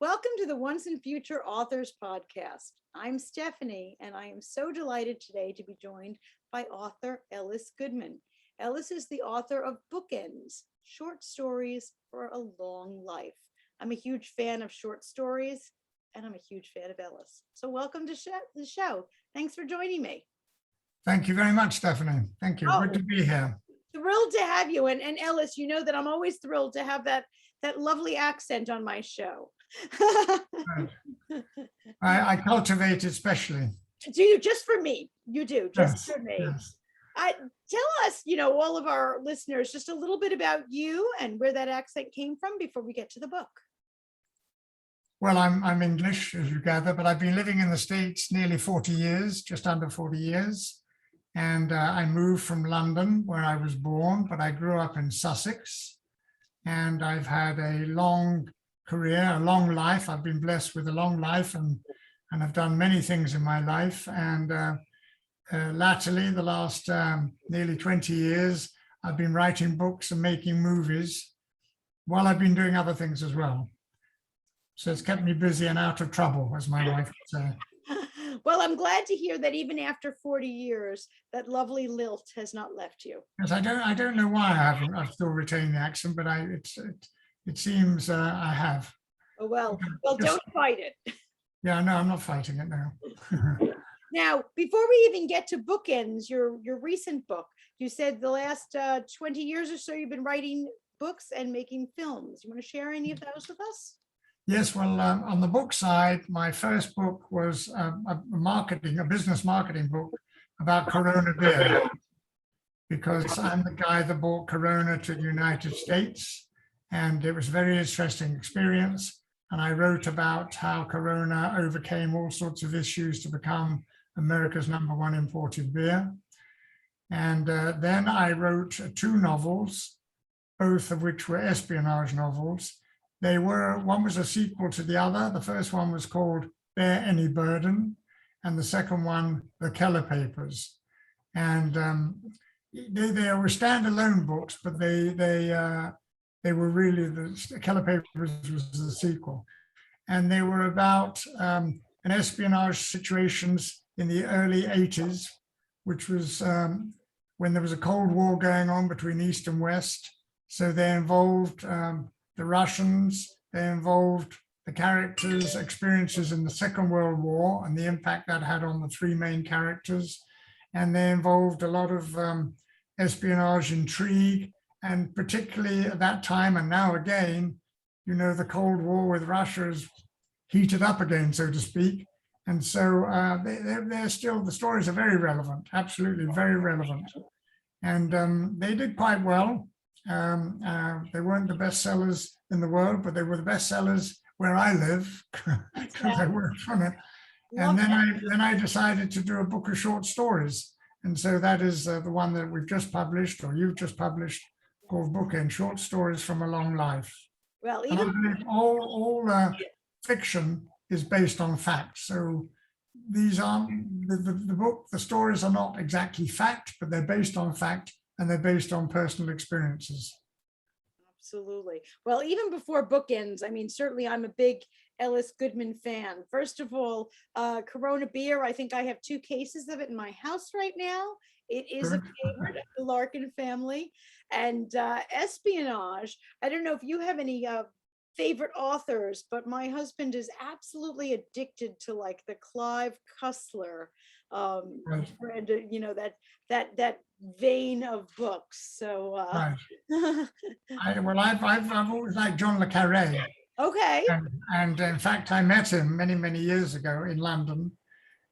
Welcome to the Once and Future Authors Podcast. I'm Stephanie, and I am so delighted today to be joined by author Ellis Goodman. Ellis is the author of Bookends, Short Stories for a Long Life. I'm a huge fan of short stories, and I'm a huge fan of Ellis. So welcome to the show. Thanks for joining me. Thank you very much, Stephanie. Thank you. Good to be here. Thrilled to have you. And Ellis, you know that I'm always thrilled to have that lovely accent on my show. I cultivate it specially. Do you? Just for me? You do, just Yes, for me. yes. Tell us, all of our listeners, just a little bit about you and where that accent came from before we get to the book. Well, I'm English, as you gather, but I've been living in the States nearly 40 years, just under 40 years. And I moved from London, where I was born, but I grew up in Sussex. And I've had a long career, a long life. I've been blessed with a long life and I've done many things in my life. And latterly, the last nearly 20 years, I've been writing books and making movies while I've been doing other things as well. So it's kept me busy and out of trouble, as my wife would say. Well, I'm glad to hear that even after 40 years, that lovely lilt has not left you. Yes, I don't know why I've still retained the accent, but it seems I have. Oh, well, don't fight it. Yeah, no, I'm not fighting it now. Now, before we even get to Bookends, your recent book, you said the last 20 years or so you've been writing books and making films. You want to share any of those with us? Yes, well, on the book side, my first book was a business marketing book about Corona beer, because I'm the guy that brought Corona to the United States, and it was a very interesting experience. And I wrote about how Corona overcame all sorts of issues to become America's #1 imported beer. And then I wrote 2 novels, both of which were espionage novels. One was a sequel to the other. The first one was called Bear Any Burden, and the second one, The Keller Papers. And they were standalone books, but they were really, the Keller Papers was the sequel. And they were about an espionage situations in the early 80s, which was when there was a Cold War going on between East and West. So they involved the Russians, they involved the characters' experiences in the Second World War and the impact that had on the 3 main characters. And they involved a lot of espionage intrigue, and particularly at that time and now again, the Cold War with Russia is heated up again, so to speak. And so they're still, the stories are very relevant, absolutely very relevant. And they did quite well. They weren't the best sellers in the world, but they were the best sellers where I live, because I work from it. And then I decided to do a book of short stories. And so that is the one that we've just published, or you've just published, called Bookends, Short Stories from a Long Life. Well, and I believe all fiction is based on fact. So these aren't, the stories are not exactly fact, but they're based on fact, and they're based on personal experiences. Absolutely. Well, even before Bookends, I mean, certainly I'm a big Ellis Goodman fan. First of all, Corona beer, I think I have 2 cases of it in my house right now. It is a favorite of the Larkin family. And espionage, I don't know if you have any favorite authors, but my husband is absolutely addicted to like the Clive Cussler and that vein of books. So right. I've always liked John le Carré. Okay. And in fact, I met him many years ago in London,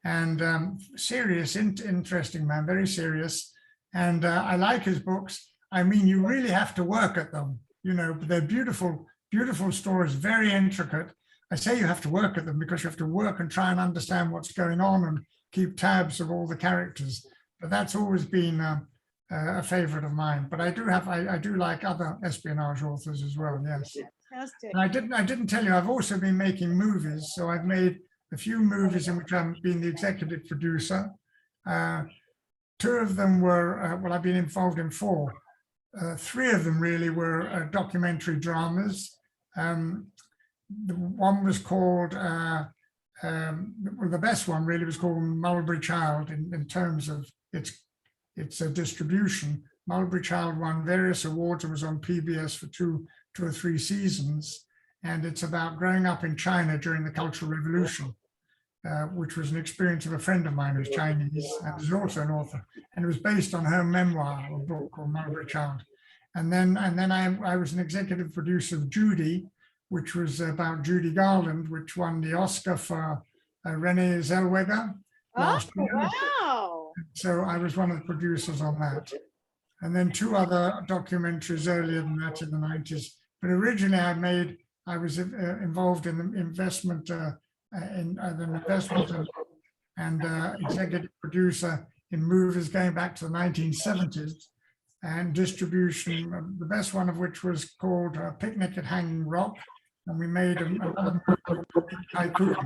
and serious, interesting man, very serious. And I like his books. I mean, you really have to work at them, but they're beautiful stories, very intricate. I say you have to work at them because you have to work and try and understand what's going on and keep tabs of all the characters. But that's always been a favorite of mine. But I do like other espionage authors as well. Yes. Fantastic. And I didn't tell you, I've also been making movies. So I've made a few movies in which I've been the executive producer. 2 of them were, I've been involved in 4. 3 of them really were documentary dramas. the one was called, well, the best one really was called Mulberry Child in terms of its distribution. Mulberry Child won various awards and was on PBS for two or three seasons. And it's about growing up in China during the Cultural Revolution, which was an experience of a friend of mine who's Chinese and is also an author. And it was based on her memoir, a book called Mulberry Child. And then I was an executive producer of Judy, which was about Judy Garland, which won the Oscar for Renee Zellweger last year. Wow. So I was one of the producers on that. And then two other documentaries earlier than that in the 90s. But originally I was involved in the investment, and executive producer in movies going back to the 1970s, and distribution, the best one of which was called Picnic at Hanging Rock. And we made another movie called Tycoon.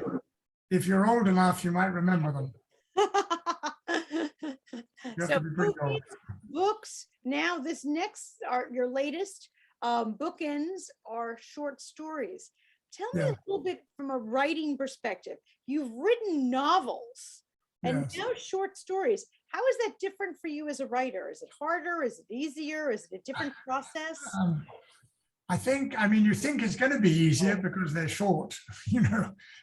If you're old enough, you might remember them. You have So to be pretty old. books, now this next, your latest bookends are short stories. Tell me a little bit from a writing perspective. You've written novels and Yes. now short stories. How is that different for you as a writer? Is it harder? Is it easier? Is it a different process? I think, I mean, you think it's going to be easier because they're short,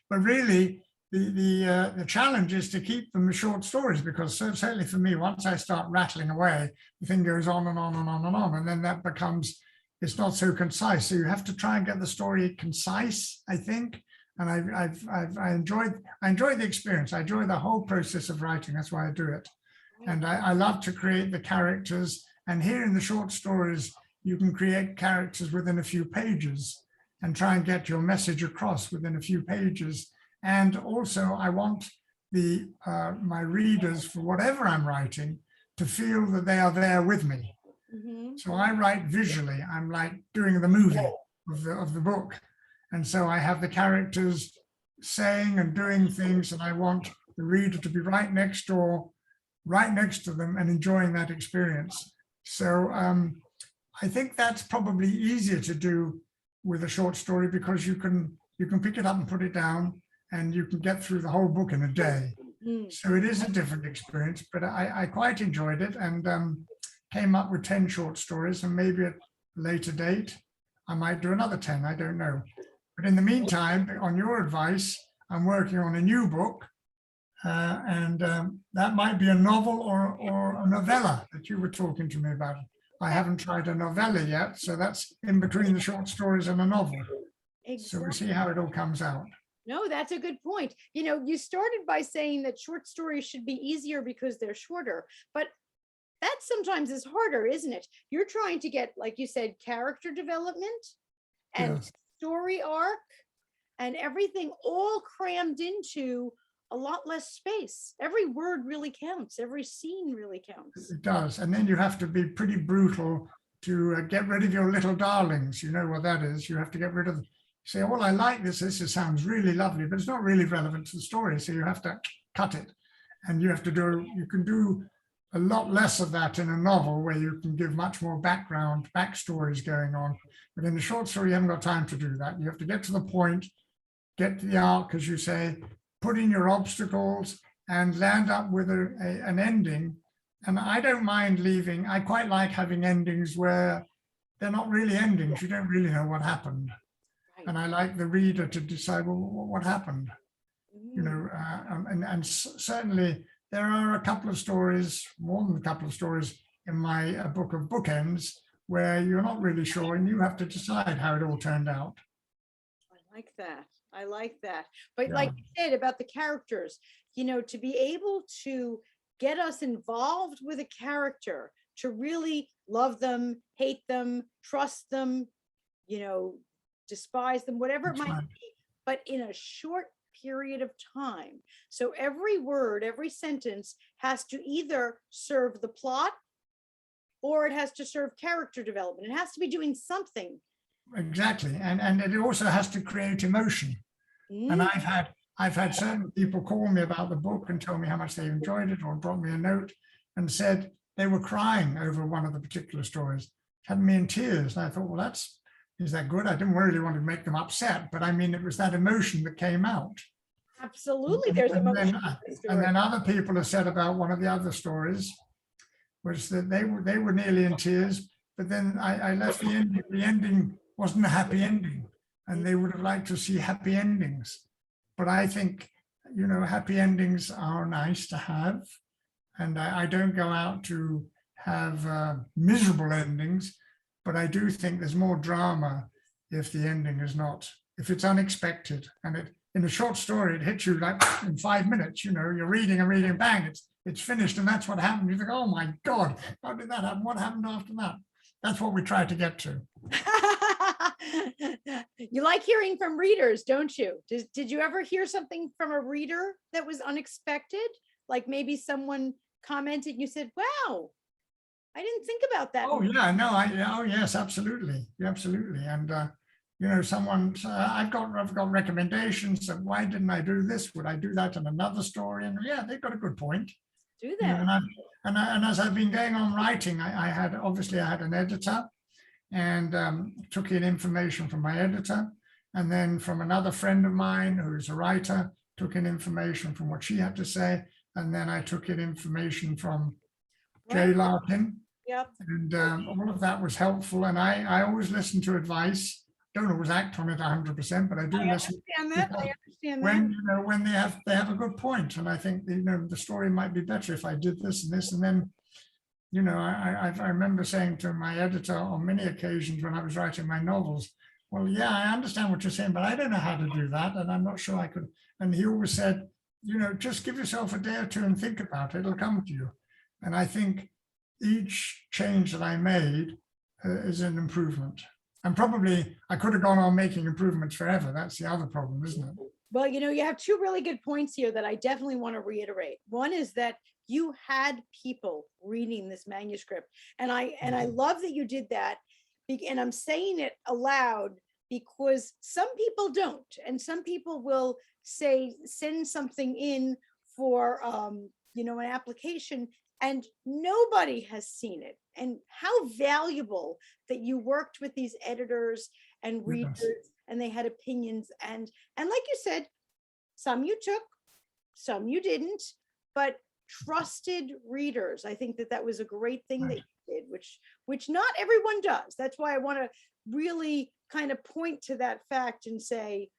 but really the challenge is to keep them short stories, because certainly for me, once I start rattling away, the thing goes on and on and on and on, and then that becomes, it's not so concise. So you have to try and get the story concise, I think. And I enjoyed the experience. I enjoy the whole process of writing. That's why I do it. And I love to create the characters. And here in the short stories, you can create characters within a few pages and try and get your message across within a few pages. And also I want my readers, for whatever I'm writing, to feel that they are there with me. So I write visually. I'm like doing the movie of the book. And so I have the characters saying and doing things, and I want the reader to be right next door, right next to them, and enjoying that experience. So I think that's probably easier to do with a short story, because you can pick it up and put it down, and you can get through the whole book in a day. So it is a different experience, but I quite enjoyed it, and came up with 10 short stories, and maybe at a later date, I might do another 10, I don't know. But in the meantime, on your advice, I'm working on a new book, and that might be a novel or a novella that you were talking to me about. I haven't tried a novella yet, so that's in between the short stories and a novel. So we'll see how it all comes out. No, that's a good point. You started by saying that short stories should be easier because they're shorter, but that sometimes is harder, isn't it? You're trying to get, like you said, character development and story arc and everything all crammed into a lot less space. Every word really counts. Every scene really counts. It does. And then you have to be pretty brutal to get rid of your little darlings. You know what that is. You have to get rid of, say, well, I like this. This sounds really lovely, but it's not really relevant to the story. So you have to cut it. And you have to you can do a lot less of that in a novel, where you can give much more backstories going on. But in the short story, you haven't got time to do that. You have to get to the point, get to the arc, as you say, put in your obstacles, and land up with an ending. And I don't mind leaving. I quite like having endings where they're not really endings. You don't really know what happened. And I like the reader to decide, well, what happened? And certainly there are a couple of stories, more than a couple of stories in my book of bookends, where you're not really sure and you have to decide how it all turned out. I like that. I like that. But like you said about the characters, to be able to get us involved with a character, to really love them, hate them, trust them, despise them, whatever it might be, but in a short period of time. So every word, every sentence has to either serve the plot or it has to serve character development. It has to be doing something. Exactly. And it also has to create emotion. And I've had certain people call me about the book and tell me how much they enjoyed it, or brought me a note and said they were crying over one of the particular stories, had me in tears. And I thought, well, is that good? I didn't really want to make them upset, but I mean, it was that emotion that came out. Absolutely, there's And emotion then, in the and story. then other people have said about one of the other stories was that they were nearly in tears, but then I left the ending. The ending wasn't a happy ending, and they would have liked to see happy endings. But I think, you know, happy endings are nice to have, and I don't go out to have miserable endings, but I do think there's more drama if the ending is not, if it's unexpected. And it, in a short story, it hits you like in 5 minutes, you know, you're reading and reading, bang, it's finished, and that's what happened. You think, oh my God, how did that happen? What happened after that? That's what we try to get to. You like hearing from readers, don't you? Did you ever hear something from a reader that was unexpected? Like maybe someone commented and you said, wow, I didn't think about that. Oh yeah, no, oh yes, absolutely, absolutely. And you know, I've got recommendations of why didn't I do this? Would I do that in another story? And yeah, they've got a good point. Do You know, that. and as I've been going on writing, I had an editor, and took in information from my editor, and then from another friend of mine who's a writer, took in information from what she had to say, and then I took in information from Jay Right. Larkin, Yep. and all of that was helpful. And I always listen to advice. Don't always act on it 100%, but I do I listen. understand that. I understand that. When you know, when they have a good point, and I think, you know, the story might be better if I did this and this, and then, you know, I remember saying to my editor on many occasions when I was writing my novels, well, yeah, I understand what you're saying, but I don't know how to do that, and I'm not sure I could. And he always said, you know, just give yourself a day or two and think about it. It'll come to you. And I think each change that I made is an improvement. And probably I could have gone on making improvements forever. That's the other problem, isn't it? Well, you know, you have two really good points here that I definitely want to reiterate. One is that you had people reading this manuscript, and I love that you did that. And I'm saying it aloud because some people don't, and some people will say send something in for you know, an application, and nobody has seen it. And how valuable that you worked with these editors and readers, Yes. and they had opinions, and like you said, some you took, some you didn't, but trusted readers. I think that that was a great thing that Right. you did, which not everyone does. That's why I want to really kind of point to that fact and say,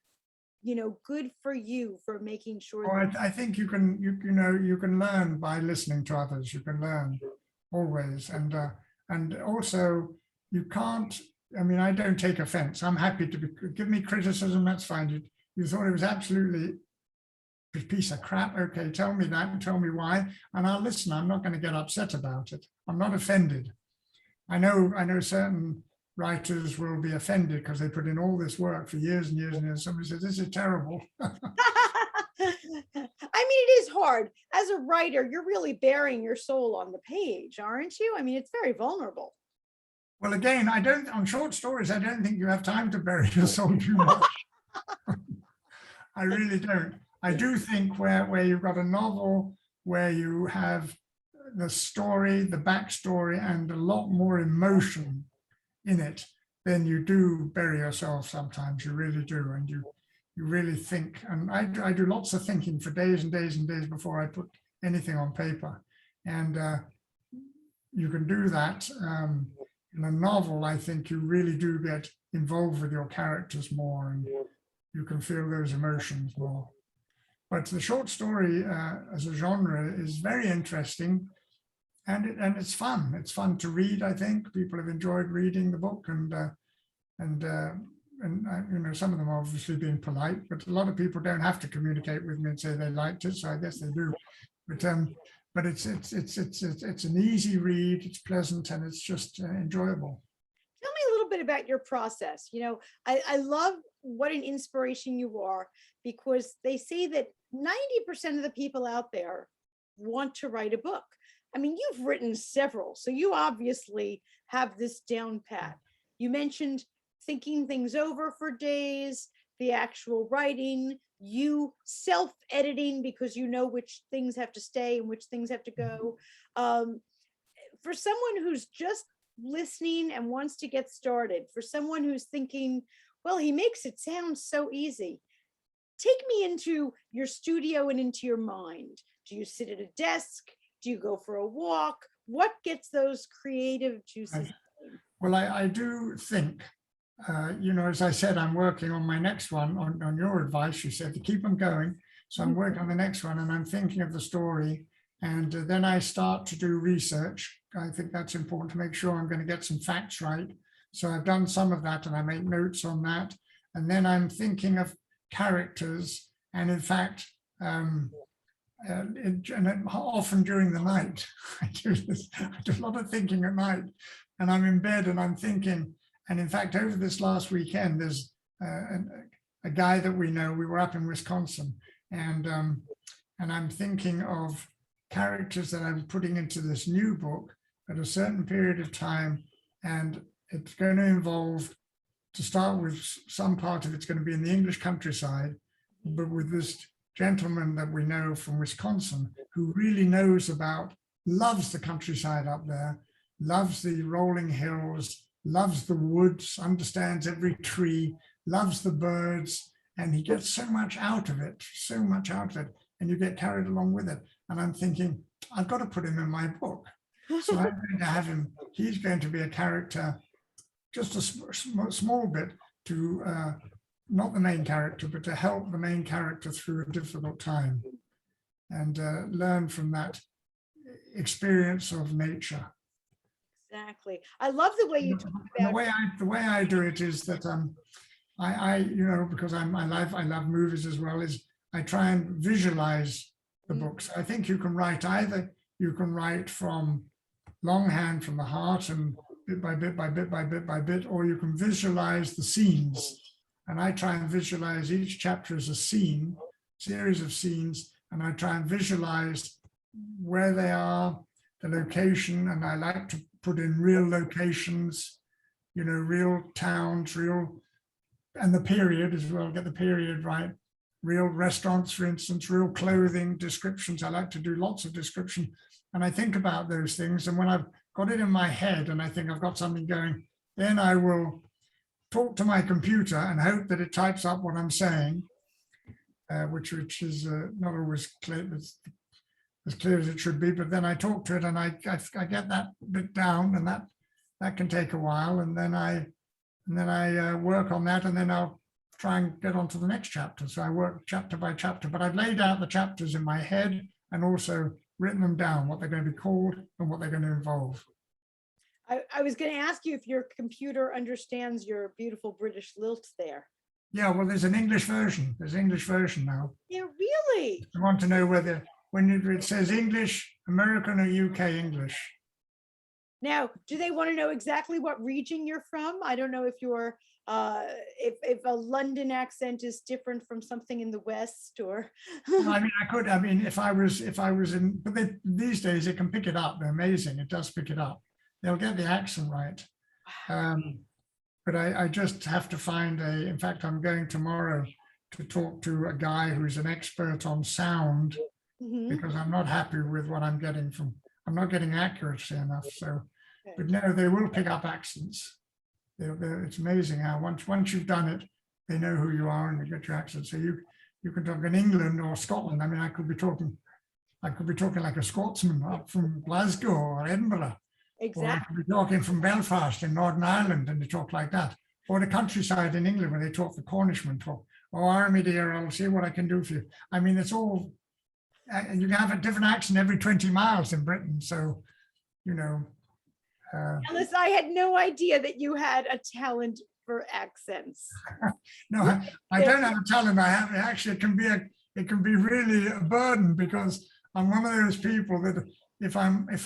you know, good for you for making sure Or that I think you can, you know, you can learn by listening to others. You can learn always, and also you can't. I mean, I don't take offense. I'm happy to give me criticism. That's fine. You thought it was absolutely a piece of crap. Okay, tell me that and tell me why, and I'll listen. I'm not going to get upset about it. I'm not offended. I know certain writers will be offended because they put in all this work for years and years and years. Somebody says, this is terrible. I mean, it is hard. As a writer, you're really bearing your soul on the page, aren't you? I mean, it's very vulnerable. Well, again, on short stories, I don't think you have time to bury your soul too much. I really don't. I do think where you've got a novel where you have the story, the backstory, and a lot more emotion in it, then you do bury yourself sometimes. You really do. And you really think. And I do lots of thinking for days and days and days before I put anything on paper. And you can do that. In a novel, I think you really do get involved with your characters more, and you can feel those emotions more. But the short story as a genre is very interesting, and it's fun. It's fun to read. I think people have enjoyed reading the book, and you know, some of them are obviously being polite, but a lot of people don't have to communicate with me and say they liked it, so I guess they do. But it's an easy read. It's pleasant, and it's just enjoyable. Tell me a little bit about your process. You know, I love what an inspiration you are, because they say that 90% of the people out there want to write a book. I mean, you've written several, so you obviously have this down pat. You mentioned thinking things over for days, the actual writing, you self-editing because you know which things have to stay and which things have to go. For someone who's just listening and wants to get started, for someone who's thinking, well, he makes it sound so easy. Take me into your studio and into your mind. Do you sit at a desk? Do you go for a walk? What gets those creative juices? Well, I do think, as I said, I'm working on my next one on your advice. You said to keep them going. So I'm working on the next one and I'm thinking of the story. And then I start to do research. I think that's important to make sure I'm going to get some facts right. So I've done some of that and I make notes on that. And then I'm thinking of characters. And in fact, often during the night, I do a lot of thinking at night. And I'm in bed and I'm thinking. And in fact, over this last weekend, there's a guy that we know. We were up in Wisconsin, and I'm thinking of characters that I'm putting into this new book at a certain period of time, and it's going to involve, to start with, some part of it's going to be in the English countryside, but with this gentleman that we know from Wisconsin who really loves the countryside up there, loves the rolling hills, loves the woods, understands every tree, loves the birds, and he gets so much out of it, and you get carried along with it. And I'm thinking, I've got to put him in my book. So I'm going to have him, he's going to be a character, just a small bit to, not the main character, but to help the main character through a difficult time and learn from that experience of nature. Exactly. I love the way you talk about the way I do it is that I because I love movies as well, is I try and visualize the books. I think you can write from longhand, from the heart, and bit by bit by bit by bit by bit, or you can visualize the scenes. And I try and visualize each chapter as a series of scenes, and I try and visualize where they are, the location, and I like to put in real locations, real towns, and the period as well, get the period right. Real restaurants, for instance, real clothing descriptions. I like to do lots of description. And I think about those things. And when I've got it in my head and I think I've got something going, then I will talk to my computer and hope that it types up what I'm saying, which is not always clear, as clear as it should be. But then I talk to it and I get that bit down, and that can take a while. And then I work on that, and then I'll try and get on to the next chapter. So I work chapter by chapter, but I've laid out the chapters in my head and also written them down, what they're going to be called and what they're going to involve. I was going to ask you if your computer understands your beautiful British lilt there. Yeah, well, there's an English version. There's an English version now. Yeah, really? I want to know whether, when it says English, American or UK English. Now, do they want to know exactly what region you're from? I don't know if you're, if a London accent is different from something in the West, or. I mean, if I was in, but these days it can pick it up. They're amazing. It does pick it up. They'll get the accent right. But I just have to find in fact, I'm going tomorrow to talk to a guy who's an expert on sound, because I'm not happy with what I'm getting I'm not getting accuracy enough. So, but no, they will pick up accents. It's amazing how once you've done it, they know who you are and you get your accent. So you can talk in England or Scotland. I mean, I could be talking like a Scotsman up from Glasgow or Edinburgh. Exactly. Or I could be talking from Belfast in Northern Ireland, and they talk like that. Or the countryside in England where they talk, the Cornishmen talk. Oh, Army dear, I'll see what I can do for you. I mean, it's all, and you can have a different accent every 20 miles in Britain. So, Ellis, I had no idea that you had a talent for accents. No, I don't have a talent. I have, actually, it can be really a burden, because I'm one of those people that if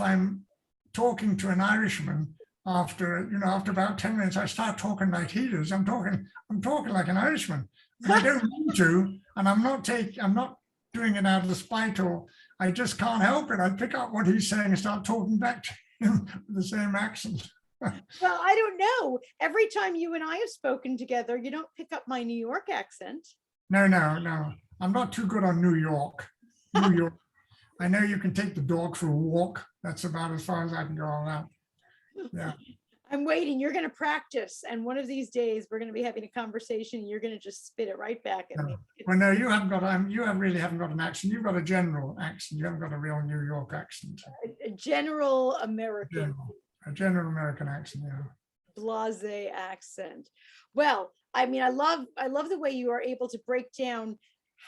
I'm talking to an Irishman, after about 10 minutes, I start talking like he does. I'm talking like an Irishman. And I don't mean to, and I'm not doing it out of spite, or I just can't help it. I pick up what he's saying and start talking back to him with the same accent. Well, I don't know. Every time you and I have spoken together, you don't pick up my New York accent. No. I'm not too good on New York. I know you can take the dog for a walk. That's about as far as I can go on that. Yeah. I'm waiting. You're going to practice. And one of these days we're going to be having a conversation. And you're going to just spit it right back at me. Well, no, you haven't got, really haven't got an accent. You've got a general accent. You haven't got a real New York accent. A general American, A general American accent, yeah. blasé accent. Well, I mean, I love the way you are able to break down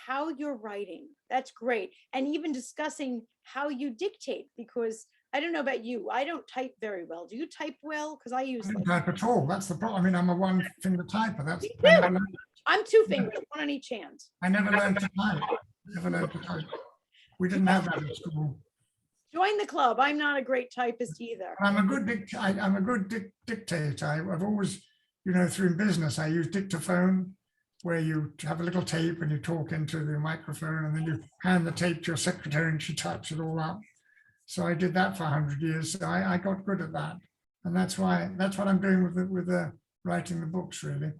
how you're writing. That's great. And even discussing how you dictate, because I don't know about you, I don't type very well. Do you type well? Because I use I don't like, type at all. That's the problem. I mean, I'm a one-finger typer. That's Me I too. never learned, I'm two fingers, one on each hand. I never learned to type. Never learned to type. We didn't have that at school. Join the club. I'm not a great typist either. I'm a good dictator. I've always, you know, through business, I use dictaphone, where you have a little tape and you talk into the microphone, and then you hand the tape to your secretary and she types it all up. So I did that for 100 years. So I got good at that, and that's what I'm doing with the writing the books, really.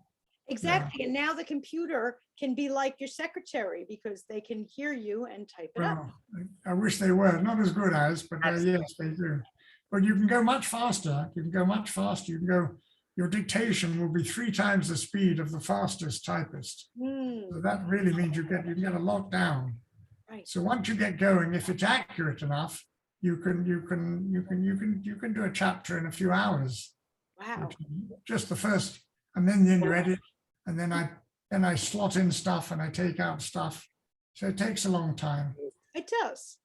Exactly. And now the computer can be like your secretary because they can hear you and type it up. Well, I wish they were not as good as, but yes, they do. But you can go much faster. You can go much faster. You can go. Your dictation will be 3 times the speed of the fastest typist. So that really means you can get a lot down. Right. So once you get going, if it's accurate enough, you can do a chapter in a few hours. Wow. Just the first, and then you edit, and then I slot in stuff and I take out stuff. So it takes a long time. It does.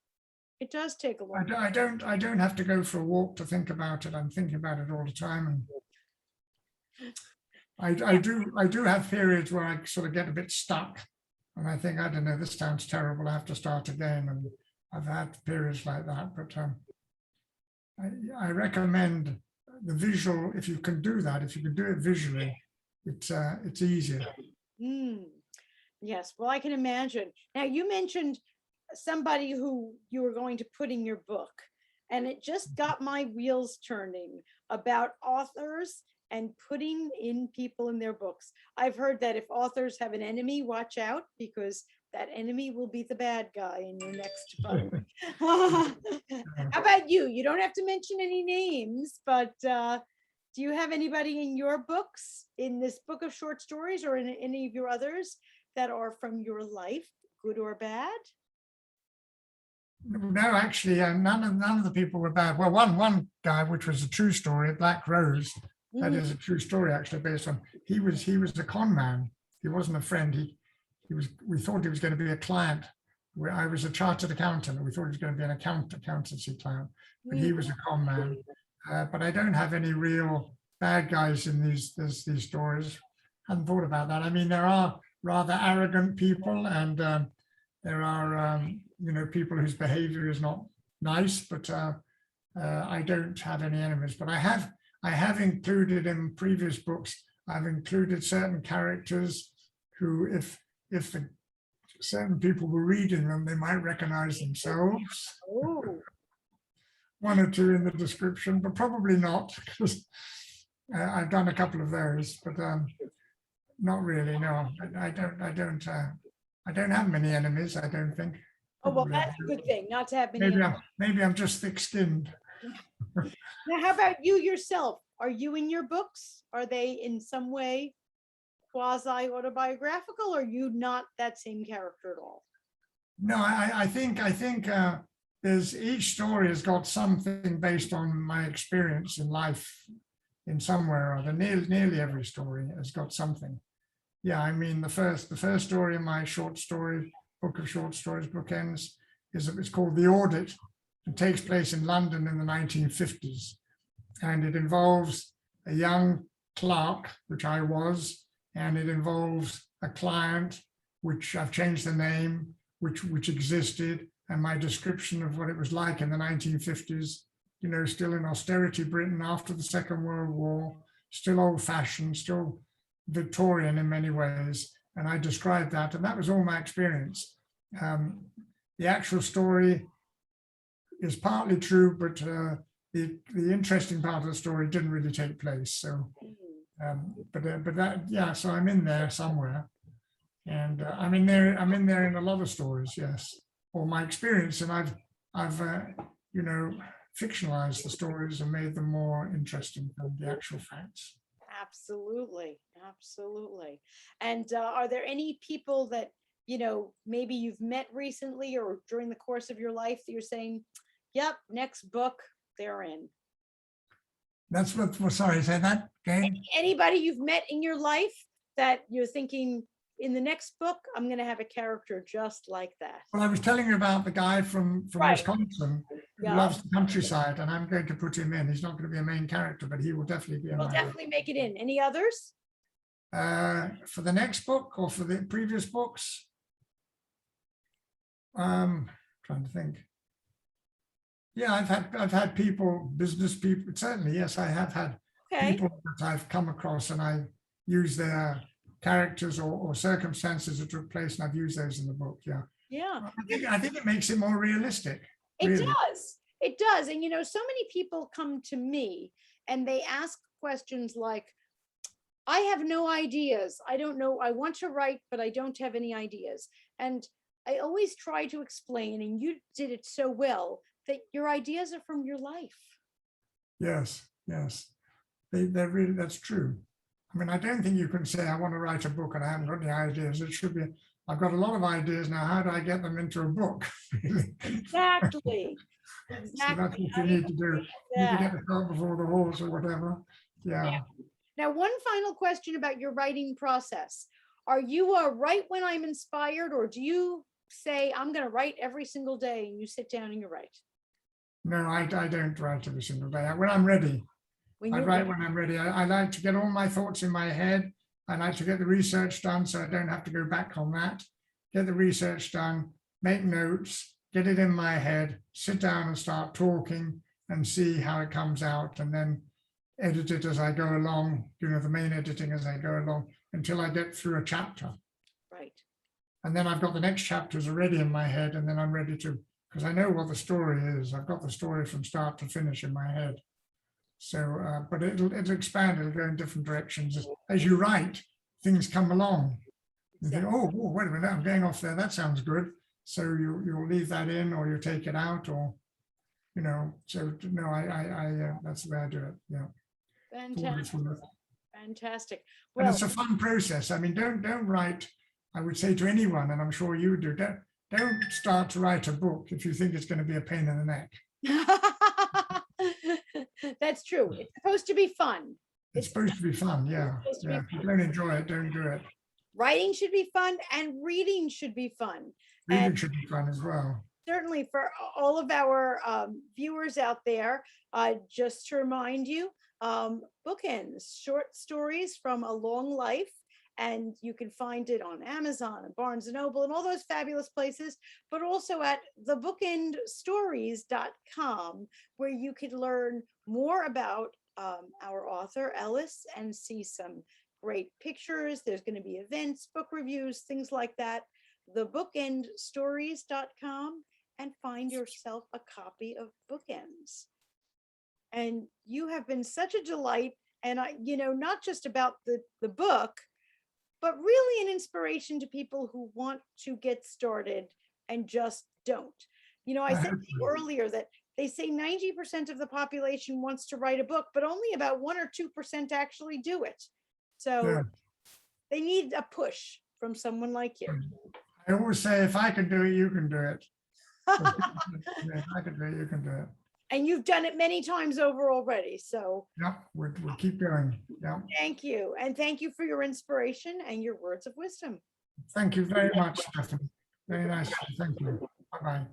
It does take a long time. I don't have to go for a walk to think about it. I'm thinking about it all the time. And I do have periods where I sort of get a bit stuck and I think, I don't know, this sounds terrible. I have to start again. And I've had periods like that, but I recommend the visual. If you can do that, if you can do it visually, it's easier. Yes, well, I can imagine. Now, you mentioned somebody who you were going to put in your book, and it just got my wheels turning about authors and putting in people in their books. I've heard that if authors have an enemy, watch out, because that enemy will be the bad guy in your next book. How about you? You don't have to mention any names, but do you have anybody in your books, in this book of short stories or in any of your others, that are from your life, good or bad? No, actually, none of the people were bad. Well, one guy, which was a true story, Black Rose, that is a true story actually based on. He was a con man. He wasn't a friend. We thought he was going to be a client. I was a chartered accountant, and we thought he was going to be an accountancy client, but he was a con man. But I don't have any real bad guys in these stories. Hadn't thought about that. I mean, there are rather arrogant people, and there are people whose behavior is not nice, but I don't have any enemies. But I have included in previous books, I've included certain characters who, if certain people were reading them, they might recognize themselves. One or two in the description, but probably not, because I've done a couple of those, but not really. No, I don't have many enemies, I don't think. Oh, well, that's a good thing, not to have many. Maybe I'm just thick-skinned. Now, how about you yourself? Are you in your books? Are they in some way quasi-autobiographical, or are you not that same character at all? No, I think there's, each story has got something based on my experience in life in some way or other. Nearly every story has got something. Yeah, I mean, the first story in my short story book of short stories, Bookends, it's called The Audit. It takes place in London in the 1950s, and it involves a young clerk, which I was, and it involves a client, which I've changed the name, which existed, and my description of what it was like in the 1950s, still in austerity Britain after the Second World War, still old-fashioned, still Victorian in many ways. And I described that, and that was all my experience. The actual story is partly true, but the interesting part of the story didn't really take place. So, but that, yeah. So I'm in there somewhere, and I'm in there in a lot of stories, yes, or my experience. And I've fictionalized the stories and made them more interesting than the actual facts. Absolutely, absolutely. And are there any people that, maybe you've met recently or during the course of your life that you're saying, yep, next book, they're in? That's what, well, sorry, say that again. Anybody you've met in your life that you're thinking, in the next book, I'm going to have a character just like that? Well, I was telling you about the guy from Right. Wisconsin who Yeah. loves the countryside, and I'm going to put him in. He's not going to be a main character, but he will definitely be in We'll my book. definitely make it in. Any others? For the next book or for the previous books? Trying to think. Yeah, I've had people, business people, certainly, yes, I have had Okay. people that I've come across, and I use their characters or circumstances that took place, and I've used those in the book. Yeah. Yeah. I think it makes it more realistic. It really. does. It does. And so many people come to me and they ask questions like, I have no ideas. I don't know. I want to write, but I don't have any ideas. And I always try to explain, and you did it so well, that your ideas are from your life. Yes, yes. They're really, that's true. I mean, I don't think you can say, I want to write a book and I haven't got any ideas. It should be, I've got a lot of ideas now. How do I get them into a book? Exactly. So Exactly. that's what you need to do. You need to get the cart before the horse or whatever. Yeah. Now, one final question about your writing process. Are you a write when I'm inspired, or do you say, I'm going to write every single day, and you sit down and you write? No, I don't write every single day. When I'm ready, When I you're write ready? when I'm ready. I like to get all my thoughts in my head. I like to get the research done so I don't have to go back on that. Get the research done, make notes, get it in my head, sit down and start talking and see how it comes out, and then edit it as I go along, the main editing as I go along until I get through a chapter. Right. And then I've got the next chapters already in my head, and then I'm ready to, because I know what the story is. I've got the story from start to finish in my head. So, but it'll expand, it'll go in different directions. As you write, things come along. You think, oh, wait a minute, I'm going off there, that sounds good. So you'll leave that in, or you take it out, or, so no, that's the way I do it, yeah. Fantastic. Fantastic. And Well, it's a fun process. I mean, don't write, I would say to anyone, and I'm sure you do, don't start to write a book if you think it's going to be a pain in the neck. that's true. It's supposed to be fun. It's supposed to be fun, yeah. Yeah. If you don't enjoy it, don't do it. Writing should be fun, and reading should be fun. Reading And should be fun as well. certainly for all of our viewers out there, just to remind you, bookends, short stories from a long life. And you can find it on Amazon and Barnes and Noble and all those fabulous places, but also at thebookendstories.com, where you could learn more about our author, Ellis, and see some great pictures. There's going to be events, book reviews, things like that. Thebookendstories.com, and find yourself a copy of Bookends. And you have been such a delight. And not just about the book, but really an inspiration to people who want to get started and just don't. I said to you earlier that they say 90% of the population wants to write a book, but only about 1 or 2% actually do it. So Yeah. they need a push from someone like you. I always say, if I can do it, you can do it. If I can do it, you can do it. And you've done it many times over already. So Yep, we'll keep going. Yeah. thank you. And thank you for your inspiration and your words of wisdom. Thank you very much, Stephanie. Very nice. Thank you. Bye-bye.